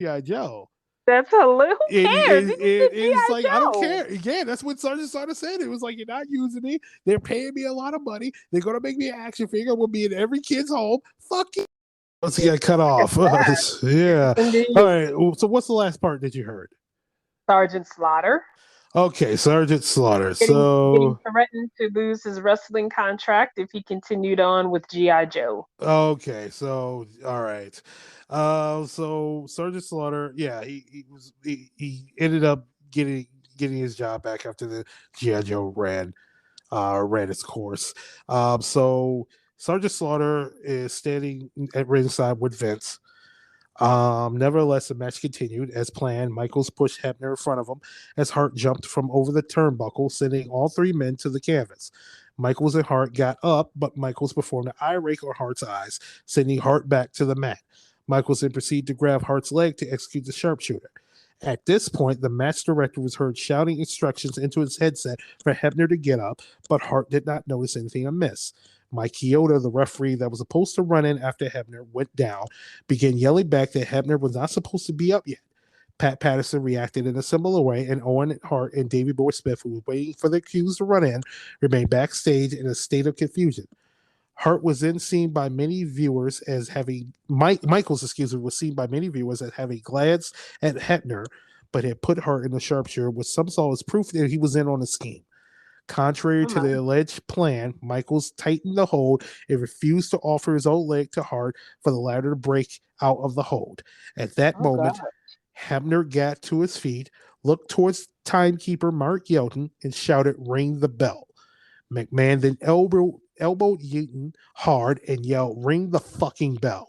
G.I. Joe. That's a little. Who cares? He just did It's GI like I don't Joe. care. Again, that's what Sergeant Slaughter said. It was like you're not using me. They're paying me a lot of money. They're gonna make me an action figure. We'll be in every kid's home. Fuck you. Once he got cut Look at off. that. Yeah. Yes, All indeed. right. So what's the last part that you heard? Sergeant Slaughter Okay, Sergeant Slaughter. getting So threatened to lose his wrestling contract if he continued on with GI Joe. okay, so all right. So Sergeant Slaughter, yeah, he ended up getting his job back after the G.I. Joe ran its course. So Sergeant Slaughter is standing at ringside with Vince. Nevertheless, the match continued as planned. Michaels pushed Hebner in front of him as Hart jumped from over the turnbuckle, sending all three men to the canvas. Michaels and Hart got up, but Michaels performed an eye rake on Hart's eyes, sending Hart back to the mat. Michaels then proceeded to grab Hart's leg to execute the sharpshooter. At this point, the match director was heard shouting instructions into his headset for Hebner to get up, but Hart did not notice anything amiss. Mike Chioda, the referee that was supposed to run in after Hebner, went down, began yelling back that Hebner was not supposed to be up yet. Pat Patterson reacted in a similar way, and Owen Hart and Davey Boy Smith, who was waiting for the cues to run in, remained backstage in a state of confusion. Hart was then seen by many viewers as having Michaels, was seen by many viewers as having glanced at Hebner, but had put Hart in the sharpshooter, which some saw as proof that he was in on the scheme. Contrary Oh to my. the alleged plan, Michaels tightened the hold and refused to offer his own leg to Hart for the latter to break out of the hold. At that Oh God. moment, Hebner got to his feet, looked towards timekeeper Mark Yelton, and shouted, "Ring the bell." McMahon then elbowed Yelton hard and yelled, "Ring the fucking bell."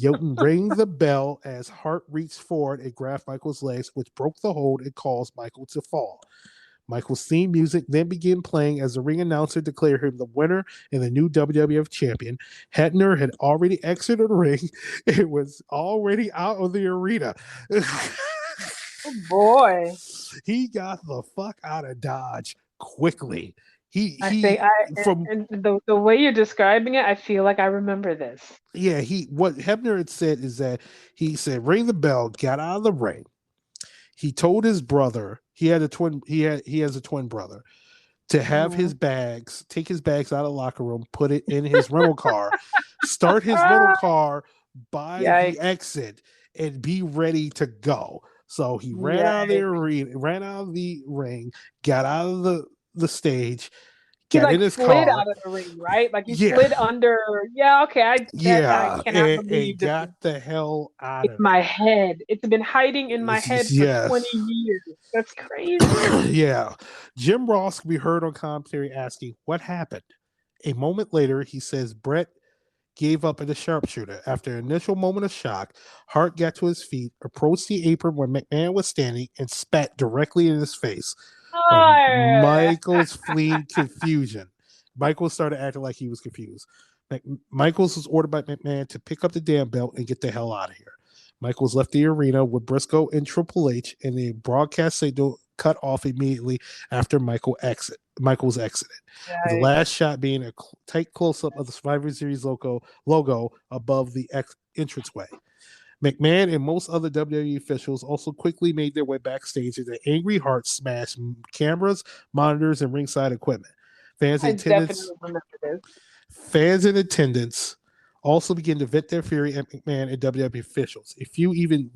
Yelton rang the bell as Hart reached forward and grabbed Michael's legs, which broke the hold and caused Michael to fall. Michael's theme music then began playing as the ring announcer declared him the winner and the new WWF champion. Hebner had already exited the ring. It was already out of the arena. Oh boy. He got the fuck out of Dodge quickly. I think I From and the way you're describing it, I feel like I remember this. yeah, he what Hebner had said is that he said, "Ring the bell," got out of the ring. He told his brother, he has a twin brother, to have Hmm. his bags, take his bags out of the locker room, put it in his rental car, start his rental Ah, car by the yikes! exit, and be ready to go. So he ran out of the Yikes! arena, ran out of the ring, got out of the stage, He got like in his slid car. out of the ring, right? Like he Yeah, slid under. Yeah, okay. I yeah, cannot and believe this is got the hell out in of my there. head. It's been hiding in my head for 20 Yes. years. That's crazy. Yeah. Jim Ross can be heard on commentary asking, "What happened?" A moment later, he says Brett gave up at the sharpshooter. After an initial moment of shock, Hart got to his feet, approached the apron where McMahon was standing, and spat directly in his face. Oh, Michaels fleeing confusion. Michaels started acting like he was confused. Michaels was ordered by McMahon to pick up the damn belt and get the hell out of here. Michaels left the arena with Briscoe and Triple H, and the broadcast signal cut off immediately after Michaels exited, with the yikes. last shot being a tight close up of the Survivor Series logo above the entranceway. McMahon and most other WWE officials also quickly made their way backstage as the Angry Heart smashed cameras, monitors, and ringside equipment. Fans in I attendance, definitely remember this. fans in attendance also began to vent their fury at McMahon and WWE officials. A few even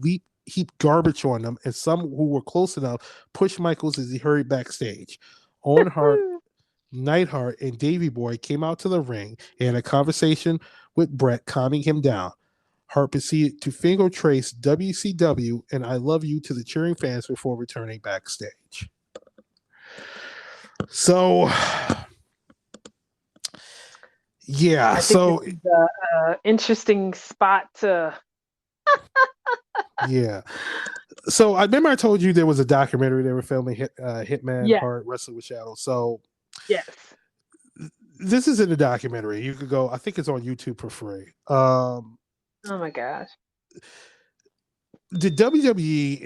heaped garbage on them, and some who were close enough pushed Michaels as he hurried backstage. Owen Hart, Neidhart, and Davey Boy came out to the ring and had a conversation with Brett, calming him down. Hart proceeded to finger trace WCW and "I Love You" to the cheering fans before returning backstage. So, yeah, I think this so is a interesting spot to. yeah, so I remember I told you there was a documentary they were filming, Hitman Yeah. Hart Wrestling with Shadows. So Yes. this is in the documentary. You could go. I think it's on YouTube for free. Oh my gosh. The WWE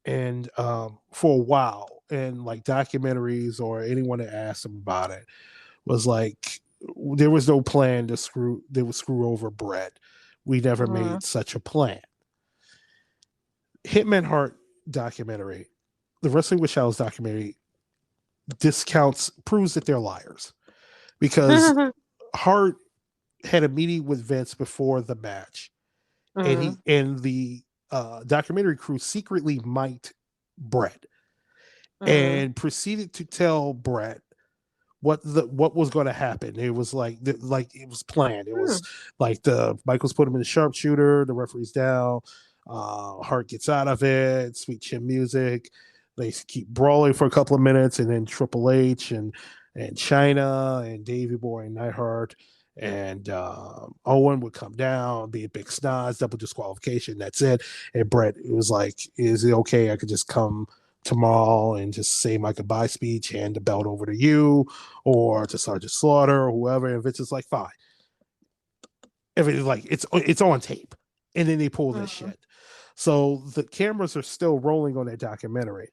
and for a while, and like documentaries or anyone that asked them about it was like there was no plan to screw over Brett. We never Mm. made such a plan. Hitman Hart documentary, the Wrestling with Shadows documentary, proves that they're liars because Hart had a meeting with Vince before the match, and the documentary crew secretly mic'd Brett and proceeded to tell Brett what was going to happen. It was like it was planned. It was like the Michaels put him in the sharpshooter. The referee's down. Hart gets out of it. Sweet chin music. They keep brawling for a couple of minutes, and then Triple H and China and Davey Boy and Neidhart and Owen would come down, be a big snoz, double disqualification. That's it. And Brett, it was like, is it okay? I could just come tomorrow and just say my goodbye speech, hand the belt over to you or to Sergeant Slaughter or whoever. And Vince is like, fine. Everything like it's on tape. And then they pull this shit. So the cameras are still rolling on that documentary.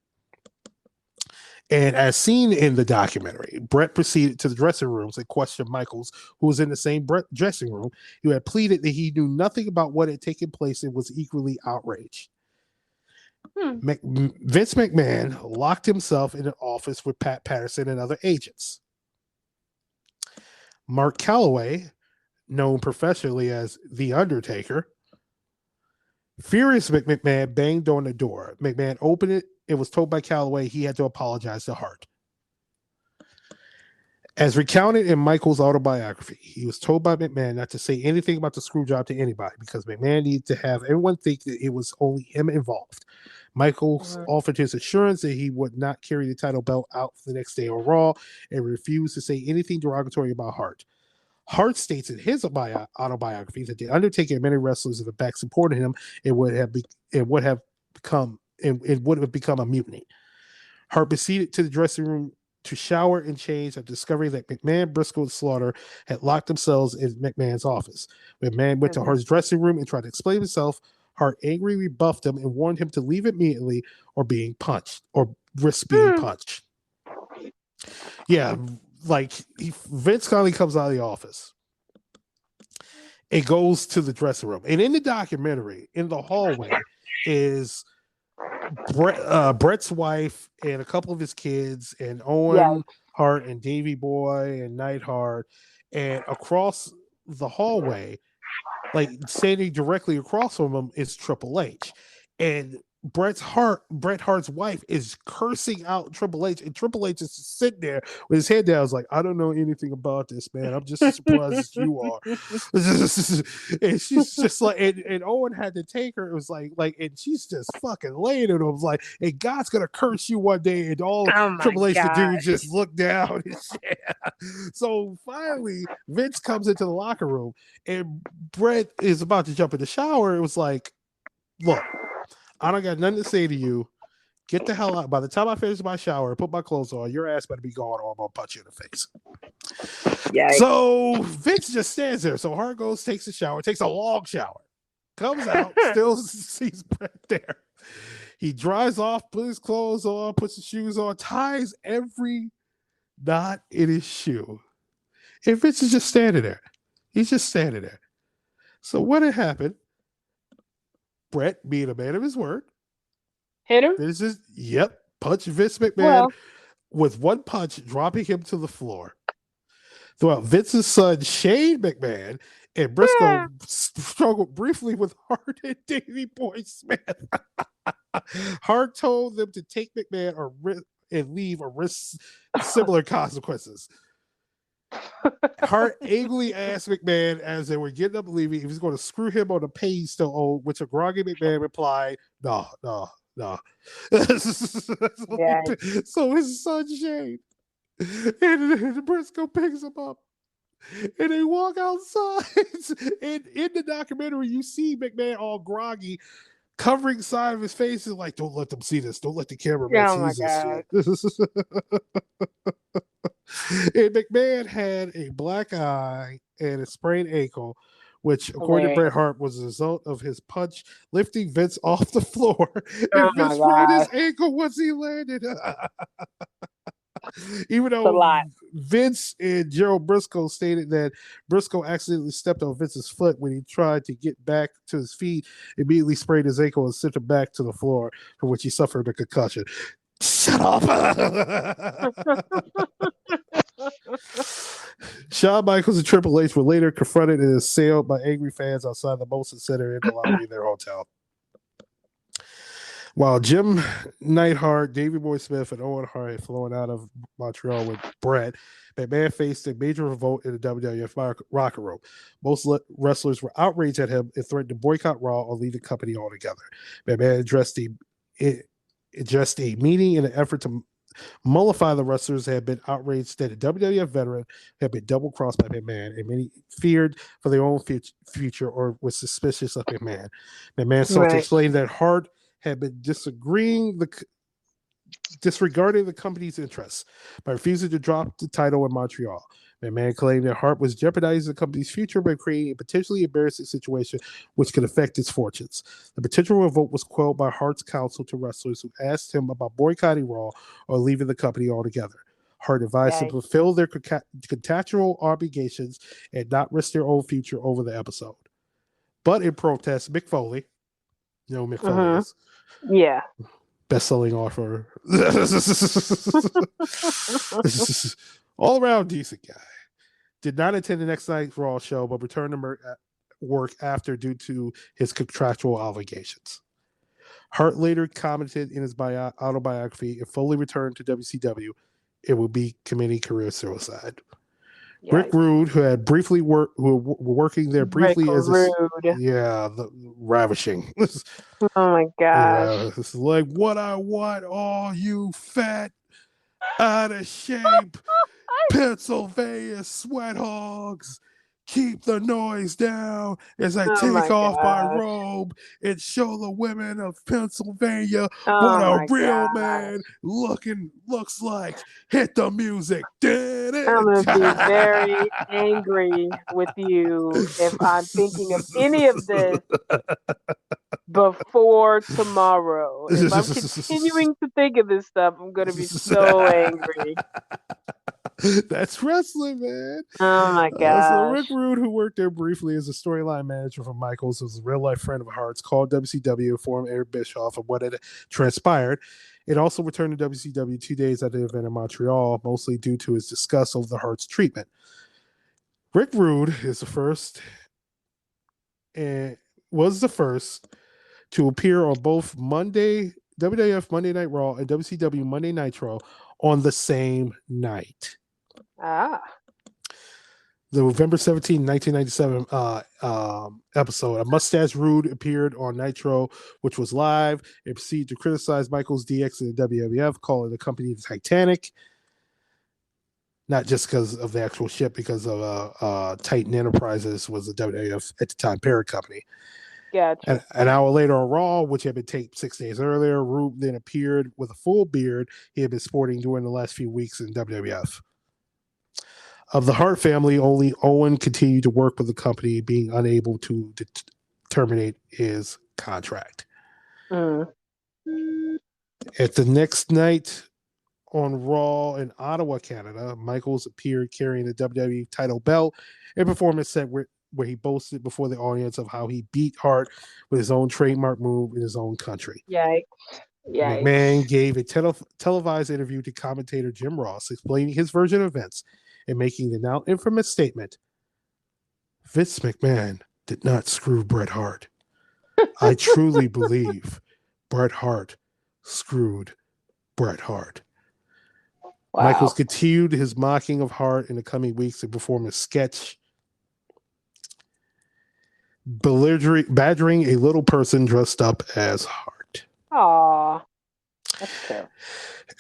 And as seen in the documentary, Brett proceeded to the dressing rooms and questioned Michaels, who was in the same dressing room, who had pleaded that he knew nothing about what had taken place and was equally outraged. Vince McMahon locked himself in an office with Pat Patterson and other agents. Mark Calloway, known professionally as The Undertaker, furious McMahon banged on the door. McMahon opened it and was told by Calloway he had to apologize to Hart. As recounted in Michael's autobiography, he was told by McMahon not to say anything about the screw job to anybody because McMahon needed to have everyone think that it was only him involved. Michaels offered his assurance that he would not carry the title belt out the next day on Raw and refused to say anything derogatory about Hart. Hart states in his autobiography that The Undertaker and many wrestlers in the back supported him. It would have become a mutiny. Hart proceeded to the dressing room to shower and change after discovering that McMahon, Briscoe, and Slaughter had locked themselves in McMahon's office. McMahon went to Hart's dressing room and tried to explain himself. Hart angrily rebuffed him and warned him to leave immediately or being punched or risk being punched. Yeah, like Vince Conley comes out of the office. It goes to the dressing room. And in the documentary, in the hallway, is Brett's wife and a couple of his kids and Owen Hart and Davey Boy and Neidhart. And across the hallway, like standing directly across from him, is Triple H. And Bret Hart's wife is cursing out Triple H, and Triple H is sitting there with his head down. I was like, I don't know anything about this, man. I'm just as surprised as you are. And she's just like, and Owen had to take her. It was like, and she's just fucking laying it. It was like, and God's gonna curse you one day, and all Triple H could do is just look down and shit. So finally, Vince comes into the locker room, and Bret is about to jump in the shower. It was like, look, I don't got nothing to say to you. Get the hell out. By the time I finish my shower and put my clothes on, your ass better be gone or I'm going to punch you in the face. Yikes. So Vince just stands there. So Hart goes, takes a shower, takes a long shower, comes out, still sees Bret there. He dries off, puts his clothes on, puts his shoes on, ties every knot in his shoe. And Vince is just standing there. He's just standing there. So what had happened? Bret, being a man of his word, hit him. Punch Vince McMahon with one punch, dropping him to the floor. Throughout, Vince's son Shane McMahon and Briscoe struggled briefly with Hart and Davey Boy Smith. Hart told them to take McMahon and leave or risk similar consequences. Hart angrily asked McMahon as they were getting up and leaving if he was going to screw him on the pay he still owed, which a groggy McMahon replied, no. So his son Shane and Briscoe picks him up and they walk outside. And in the documentary, you see McMahon all groggy, covering side of his face and like, don't let them see this. Don't let the cameraman see this shit. And McMahon had a black eye and a sprained ankle, which, according to Bret Hart, was a result of his punch lifting Vince off the floor. And Vince sprained his ankle once he landed. Even It's a though lot. Vince and Gerald Briscoe stated that Briscoe accidentally stepped on Vince's foot when he tried to get back to his feet, immediately sprayed his ankle and sent him back to the floor, for which he suffered a concussion. Shut up. Shawn Michaels and Triple H were later confronted and assailed by angry fans outside the Molson Center in the lobby of their hotel. While Jim Neidhart, Davey Boy Smith, and Owen Hart had flown out of Montreal with Brett, McMahon faced a major revolt in the WWF locker room. Most wrestlers were outraged at him and threatened to boycott Raw or leave the company altogether. McMahon addressed a meeting in an effort to mollify the wrestlers had been outraged that a WWF veteran had been double-crossed by McMahon, and many feared for their own future or was suspicious of McMahon. McMahon sought to explain that Hart had been disregarding the company's interests by refusing to drop the title in Montreal. McMahon claimed that Hart was jeopardizing the company's future by creating a potentially embarrassing situation which could affect its fortunes. The potential revolt was quelled by Hart's counsel to wrestlers who asked him about boycotting Raw or leaving the company altogether. Hart advised them to fulfill their contractual obligations and not risk their own future over the episode. But in protest, Mick Foley, you know who Mick Foley is. Yeah. Best-selling author. All-around decent guy. Did not attend the next night's Raw show, but returned to work after due to his contractual obligations. Hart later commented in his autobiography, if Foley returned to WCW, it would be committing career suicide. Yikes. Rick Rude, who had briefly worked briefly as ravishing. Oh my gosh! It's like what I want, all you fat, out of shape, Pennsylvania sweat hogs. Keep the noise down as I take off my robe and show the women of Pennsylvania what a real man looks like. Hit the music. I'm going to be very angry with you if I'm thinking of any of this before tomorrow. If I'm continuing to think of this stuff, I'm going to be so angry. That's wrestling, man. Oh my god! So Rick Rude, who worked there briefly as a storyline manager for Michaels, was a real life friend of Hart's, called WCW, informed Eric Bischoff of what had transpired. It also returned to WCW 2 days after the event in Montreal, mostly due to his disgust over the Hart's treatment. Rick Rude is the first, and was the first to appear on both WWF Monday Night Raw and WCW Monday Nitro on the same night. The November 17, 1997 episode, a mustache Rude appeared on Nitro, which was live, and proceeded to criticize Michaels' DX in the WWF, calling the company the Titanic. Not just because of the actual ship, because of Titan Enterprises was the WWF at the time parent company. Gotcha. An hour later on Raw, which had been taped 6 days earlier, Rude then appeared with a full beard he had been sporting during the last few weeks in WWF. Of the Hart family, only Owen continued to work with the company, being unable to terminate his contract. At the next night on Raw in Ottawa, Canada, Michaels appeared carrying the WWE title belt and performance set where he boasted before the audience of how he beat Hart with his own trademark move in his own country. Yikes. McMahon gave a televised interview to commentator Jim Ross, explaining his version of events and making the now infamous statement, Vince McMahon did not screw Bret Hart. I truly believe Bret Hart screwed Bret Hart. Wow. Michaels continued his mocking of Hart in the coming weeks to perform a sketch badgering a little person dressed up as Hart. Aww. That's true.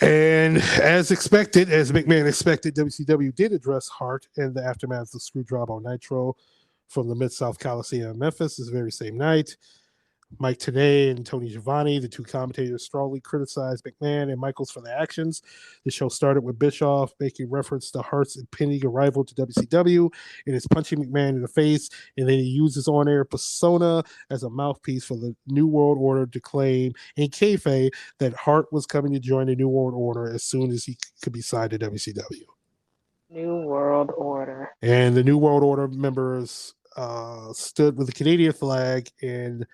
And as McMahon expected, WCW did address Hart in the aftermath of the screw job on Nitro from the Mid-South Coliseum in Memphis this very same night. Mike Tenay and Tony Giovanni, the two commentators, strongly criticized McMahon and Michaels for their actions. The show started with Bischoff making reference to Hart's impending arrival to WCW and is punching McMahon in the face, and then he uses on-air persona as a mouthpiece for the New World Order to claim in kayfabe that Hart was coming to join the New World Order as soon as he could be signed to WCW. New World Order. And the New World Order members stood with the Canadian flag and